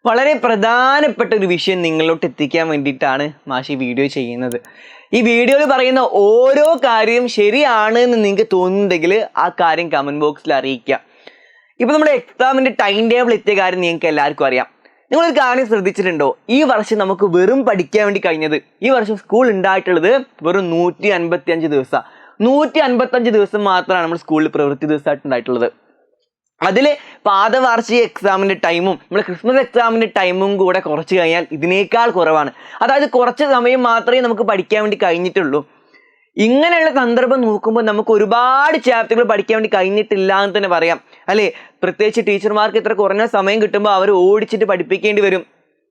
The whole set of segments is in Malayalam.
വളരെ പ്രധാനപ്പെട്ട ഒരു വിഷയം നിങ്ങളിലോട്ട് എത്തിക്കാൻ വേണ്ടിയിട്ടാണ് മാഷി വീഡിയോ ചെയ്യുന്നത്. ഈ വീഡിയോയിൽ പറയുന്ന ഓരോ കാര്യവും ശരിയാണ് എന്ന് നിങ്ങൾക്ക് തോന്നുന്നുണ്ടെങ്കിൽ ആ കാര്യം കമന്റ് ബോക്സിൽ അറിയിക്കുക. ഇപ്പൊ നമ്മുടെ എക്സാമിന്റെ ടൈം ടേബിൾ എത്തിയ കാര്യം നിങ്ങൾക്ക് എല്ലാവർക്കും അറിയാം. നിങ്ങളൊരു കാര്യം ശ്രദ്ധിച്ചിട്ടുണ്ടോ? ഈ വർഷം നമുക്ക് വെറും പഠിക്കാൻ വേണ്ടി കഴിഞ്ഞത്, ഈ വർഷം സ്കൂൾ ഉണ്ടായിട്ടുള്ളത് വെറും 155 ദിവസം. 155 ദിവസം മാത്രമാണ് നമ്മൾ സ്കൂളിൽ പ്രവൃത്തി ദിവസമായിട്ട് ഉണ്ടായിട്ടുള്ളത്. അതിൽ പാദവാർഷിക എക്സാമിന്റെ ടൈമും നമ്മൾ ക്രിസ്മസ് എക്സാമിന്റെ ടൈമും കൂടെ കുറച്ച് കഴിഞ്ഞാൽ ഇതിനേക്കാൾ കുറവാണ്. അതായത് കുറച്ച് സമയം മാത്രമേ നമുക്ക് പഠിക്കാൻ വേണ്ടി കഴിഞ്ഞിട്ടുള്ളൂ. ഇങ്ങനെയുള്ള സന്ദർഭം നോക്കുമ്പോൾ നമുക്ക് ഒരുപാട് ചാപ്റ്ററുകൾ പഠിക്കാൻ വേണ്ടി കഴിഞ്ഞിട്ടില്ല എന്ന് തന്നെ പറയാം, അല്ലേ? പ്രത്യേകിച്ച് ടീച്ചർമാർക്ക് ഇത്ര കുറഞ്ഞ സമയം കിട്ടുമ്പോൾ അവർ ഓടിച്ചിട്ട് പഠിപ്പിക്കേണ്ടി വരും.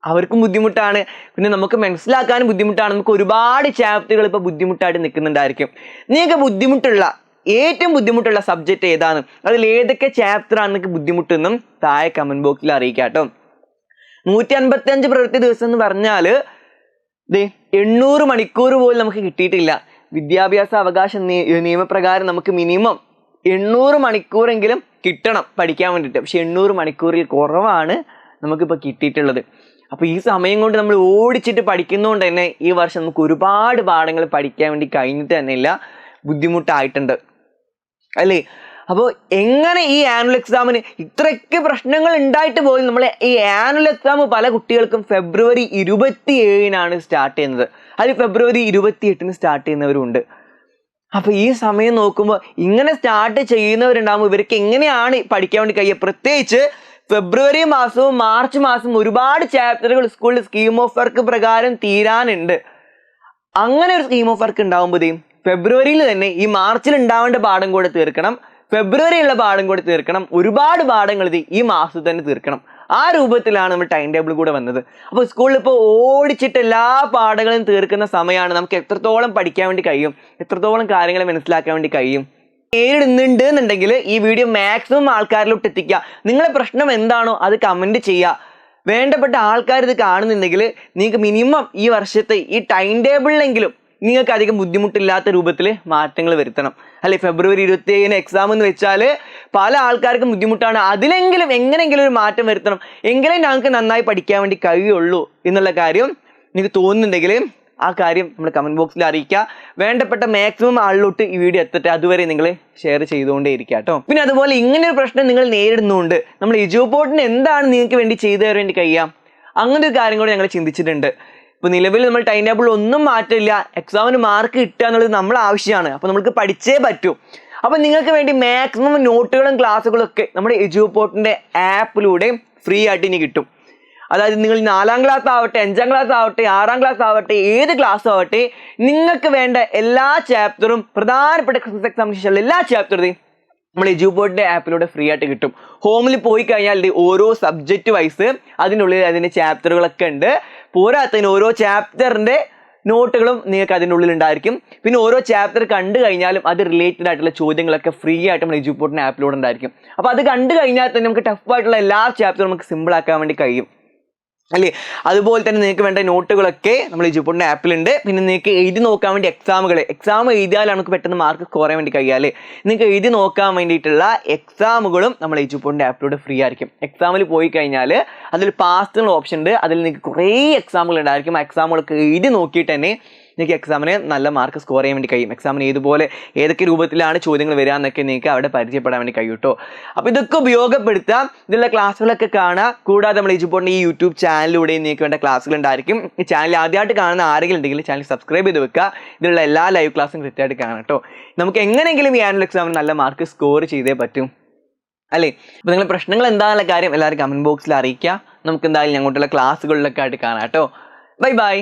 അവർക്കും ബുദ്ധിമുട്ടാണ്, പിന്നെ നമുക്ക് മനസ്സിലാക്കാനും ബുദ്ധിമുട്ടാണ്. നമുക്ക് ഒരുപാട് ചാപ്റ്ററുകൾ ഇപ്പോൾ ബുദ്ധിമുട്ടായിട്ട് നിൽക്കുന്നുണ്ടായിരിക്കും. നിങ്ങൾക്ക് ഏറ്റവും ബുദ്ധിമുട്ടുള്ള സബ്ജക്റ്റ് ഏതാണ്, അതിൽ ഏതൊക്കെ ചാപ്റ്റർ ആണ് നിങ്ങൾക്ക് ബുദ്ധിമുട്ടെന്നും താഴെ കമന്റ് ബോക്സിൽ അറിയിക്കാം കേട്ടോ. 155 പ്രവൃത്തി ദിവസം എന്ന് പറഞ്ഞാൽ 800 മണിക്കൂർ പോലും നമുക്ക് കിട്ടിയിട്ടില്ല. വിദ്യാഭ്യാസ അവകാശ നിയമപ്രകാരം നമുക്ക് മിനിമം 800 മണിക്കൂറെങ്കിലും കിട്ടണം പഠിക്കാൻ വേണ്ടിയിട്ട്. പക്ഷെ 800 മണിക്കൂറിൽ കുറവാണ് നമുക്കിപ്പോൾ കിട്ടിയിട്ടുള്ളത്. അപ്പോൾ ഈ സമയം കൊണ്ട് നമ്മൾ ഓടിച്ചിട്ട് പഠിക്കുന്നതുകൊണ്ട് തന്നെ ഈ വർഷം നമുക്ക് ഒരുപാട് പാഠങ്ങൾ പഠിക്കാൻ വേണ്ടി കഴിഞ്ഞിട്ട് തന്നെ ഇല്ല, ബുദ്ധിമുട്ടായിട്ടുണ്ട്, അല്ലേ? അപ്പോൾ എങ്ങനെ ഈ ആനുവൽ എക്സാമിന് ഇത്രയ്ക്ക് പ്രശ്നങ്ങൾ ഉണ്ടായിട്ട് പോലും നമ്മൾ ഈ ആനുവൽ എക്സാം പല കുട്ടികൾക്കും ഫെബ്രുവരി 27 സ്റ്റാർട്ട് ചെയ്യുന്നത്, അത് ഫെബ്രുവരി 28 സ്റ്റാർട്ട് ചെയ്യുന്നവരുണ്ട്. അപ്പോൾ ഈ സമയം നോക്കുമ്പോൾ ഇങ്ങനെ സ്റ്റാർട്ട് ചെയ്യുന്നവരുണ്ടാകുമ്പോൾ ഇവർക്ക് എങ്ങനെയാണ് പഠിക്കാൻ വേണ്ടി കഴിയുക? പ്രത്യേകിച്ച് ഫെബ്രുവരി മാസവും മാർച്ച് മാസവും ഒരുപാട് ചാപ്റ്ററുകൾ സ്കൂളിൽ സ്കീം ഓഫ് വർക്ക് പ്രകാരം തീരാനുണ്ട്. അങ്ങനെ ഒരു സ്കീം ഓഫ് വർക്ക് ഉണ്ടാകുമ്പോൾ ഫെബ്രുവരിയിൽ തന്നെ ഈ മാർച്ചിൽ ഉണ്ടാവേണ്ട പാഠം കൂടെ തീർക്കണം, ഫെബ്രുവരിയുള്ള പാഠം കൂടെ തീർക്കണം, ഒരുപാട് പാഠങ്ങൾ ഈ മാസത്തിൽ തന്നെ തീർക്കണം. ആ രൂപത്തിലാണ് നമ്മൾ ടൈം ടേബിൾ കൂടെ വന്നത്. അപ്പോൾ സ്കൂളിൽ ഇപ്പോൾ ഓടിച്ചിട്ട് എല്ലാ പാഠങ്ങളും തീർക്കുന്ന സമയമാണ്. നമുക്ക് എത്രത്തോളം പഠിക്കാൻ വേണ്ടി കഴിയും, എത്രത്തോളം കാര്യങ്ങൾ മനസ്സിലാക്കാൻ വേണ്ടി കഴിയും നേരിടുന്നുണ്ട് എന്നുണ്ടെങ്കിൽ ഈ വീഡിയോ മാക്സിമം ആൾക്കാരിലോട്ട് എത്തിക്കുക. നിങ്ങളുടെ പ്രശ്നം എന്താണോ അത് കമൻറ്റ് ചെയ്യുക. വേണ്ടപ്പെട്ട ആൾക്കാർ ഇത് കാണുന്നുണ്ടെങ്കിൽ നിങ്ങൾക്ക് മിനിമം ഈ വർഷത്തെ ഈ ടൈം ടേബിളിലെങ്കിലും നിങ്ങൾക്ക് അധികം ബുദ്ധിമുട്ടില്ലാത്ത രൂപത്തിൽ മാറ്റങ്ങൾ വരുത്തണം, അല്ലെ? ഫെബ്രുവരി 27 എക്സാം എന്ന് വെച്ചാൽ പല ആൾക്കാർക്കും ബുദ്ധിമുട്ടാണ്. അതിലെങ്കിലും എങ്ങനെയെങ്കിലും ഒരു മാറ്റം വരുത്തണം, എങ്കിലും ഞങ്ങൾക്ക് നന്നായി പഠിക്കാൻ വേണ്ടി കഴിയുള്ളൂ എന്നുള്ള കാര്യം നിങ്ങൾക്ക് തോന്നുന്നുണ്ടെങ്കിൽ ആ കാര്യം നമ്മൾ കമന്റ് ബോക്സിൽ അറിയിക്കുക. വേണ്ടപ്പെട്ട മാക്സിമം ആളിലോട്ട് ഈ വീഡിയോ എത്തട്ടെ. അതുവരെ നിങ്ങൾ ഷെയർ ചെയ്തുകൊണ്ടേ ഇരിക്കുക കേട്ടോ. പിന്നെ അതുപോലെ ഇങ്ങനെ ഒരു പ്രശ്നം നിങ്ങൾ നേരിടുന്നുണ്ട്, നമ്മൾ എജുപോർട്ടിന് എന്താണ് നിങ്ങൾക്ക് വേണ്ടി ചെയ്തു തരാൻ വേണ്ടി കഴിയാം, അങ്ങനെ ഒരു കാര്യം കൂടെ ഞങ്ങൾ ചിന്തിച്ചിട്ടുണ്ട്. ഇപ്പോൾ നിലവിൽ നമ്മൾ ടൈം ടേബിളിൽ ഒന്നും മാറ്റില്ല, എക്സാമിന് മാർക്ക് കിട്ടുക എന്നുള്ളത് നമ്മളെ ആവശ്യമാണ്. അപ്പോൾ നമുക്ക് പഠിച്ചേ പറ്റൂ. അപ്പോൾ നിങ്ങൾക്ക് വേണ്ടി മാക്സിമം നോട്ടുകളും ക്ലാസ്സുകളും ഒക്കെ നമ്മുടെ എജുപോർട്ടിൻ്റെ ആപ്പിലൂടെ ഫ്രീ ആയിട്ട് ഇനി കിട്ടും. അതായത് നിങ്ങൾ 4ാം ക്ലാസ് ആവട്ടെ, 5ാം ക്ലാസ് ആവട്ടെ, 6ാം ക്ലാസ് ആവട്ടെ, ഏത് ക്ലാസ് ആവട്ടെ, നിങ്ങൾക്ക് വേണ്ട എല്ലാ ചാപ്റ്ററും പ്രധാനപ്പെട്ട ക്രിസ്മസ് എക്സാമിനേഷനിലുള്ള എല്ലാ ചാപ്റ്ററും നമ്മൾ എജുപോർട്ടിൻ്റെ ആപ്പിലൂടെ ഫ്രീ ആയിട്ട് കിട്ടും. ഹോമിൽ പോയി കഴിഞ്ഞാൽ ഓരോ സബ്ജക്റ്റ് വൈസ് അതിനുള്ളിൽ അതിൻ്റെ ചാപ്റ്ററുകളൊക്കെ ഉണ്ട്. പോരാത്തതിന് ഓരോ ചാപ്റ്ററിൻ്റെ നോട്ടുകളും നിങ്ങൾക്ക് അതിൻ്റെ ഉള്ളിൽ ഉണ്ടായിരിക്കും. പിന്നെ ഓരോ ചാപ്റ്റർ കണ്ടു കഴിഞ്ഞാലും അത് റിലേറ്റഡ് ആയിട്ടുള്ള ചോദ്യങ്ങളൊക്കെ ഫ്രീ ആയിട്ട് നമ്മൾ എജുപോർട്ടിൻ്റെ ആപ്പിലൂടെ ഉണ്ടായിരിക്കും. അപ്പോൾ അത് കണ്ടു കഴിഞ്ഞാൽ തന്നെ നമുക്ക് ടഫായിട്ടുള്ള എല്ലാ ചാപ്റ്ററും നമുക്ക് സിമ്പിൾ ആക്കാൻ വേണ്ടി കഴിയും, അല്ലേ? അതുപോലെ തന്നെ നിങ്ങൾക്ക് വേണ്ട നോട്ടുകളൊക്കെ നമ്മൾ എജുപോർട്ടിൻ്റെ ആപ്പിലുണ്ട്. പിന്നെ നിങ്ങൾക്ക് എഴുതി നോക്കാൻ വേണ്ടി എക്സാം എഴുതിയാൽ നമുക്ക് പെട്ടെന്ന് മാർക്ക് സ്കോർ ചെയ്യാൻ വേണ്ടി കഴിയുക, അല്ലേ? നിങ്ങൾക്ക് എഴുതി നോക്കാൻ വേണ്ടിയിട്ടുള്ള എക്സാമുകളും നമ്മൾ എജുപോർട്ടിൻ്റെ ആപ്പിലൂടെ ഫ്രീ ആയിരിക്കും. എക്സാമിൽ പോയി കഴിഞ്ഞാൽ അതിൽ പാസ് എന്നുള്ള ഓപ്ഷൻ ഉണ്ട്, അതിൽ നിങ്ങൾക്ക് കുറേ എക്സാമുകൾ ഉണ്ടായിരിക്കും. ആ എക്സാമുകളൊക്കെ എഴുതി നോക്കിയിട്ട് തന്നെ നിങ്ങൾക്ക് എക്സാമിന് നല്ല മാർക്ക് സ്കോർ ചെയ്യാൻ വേണ്ടി കഴിയും. എക്സാമിന് ഏതൊക്കെ രൂപത്തിലാണ് ചോദ്യങ്ങൾ വരിക എന്നൊക്കെ നിങ്ങൾക്ക് അവിടെ പരിചയപ്പെടാൻ വേണ്ടി കഴിയും കേട്ടോ. അപ്പോൾ ഇതൊക്കെ ഉപയോഗപ്പെടുത്താം, ഇതിലുള്ള ക്ലാസ്സുകളൊക്കെ കാണുക. കൂടാതെ നമ്മൾ എജുപോർട്ടിൻ്റെ ഈ യൂട്യൂബ് ചാനലിലൂടെ നിങ്ങൾക്ക് വേണ്ട ക്ലാസ്സുകൾ ഉണ്ടായിരിക്കും. ഈ ചാനൽ ആദ്യമായിട്ട് കാണുന്ന ആരെങ്കിലും ഉണ്ടെങ്കിൽ ചാനൽ സബ്സ്ക്രൈബ് ചെയ്ത് വെക്കുക. ഇതിലുള്ള എല്ലാ ലൈവ് ക്ലാസ്സും കൃത്യമായിട്ട് കാണാം കേട്ടോ. നമുക്ക് എങ്ങനെയെങ്കിലും ഈ ആനുവൽ എക്സാമിന് നല്ല മാർക്ക് സ്കോർ ചെയ്തേ പറ്റും, അല്ലേ? അപ്പോൾ നിങ്ങളുടെ പ്രശ്നങ്ങൾ എന്താണെന്നുള്ള കാര്യം എല്ലാവരും കമൻറ്റ് ബോക്സിൽ അറിയിക്കുക. നമുക്ക് എന്തായാലും ഞങ്ങോട്ടുള്ള ക്ലാസ്സുകളിലൊക്കെ ആയിട്ട് കാണാം കേട്ടോ. Bye bye.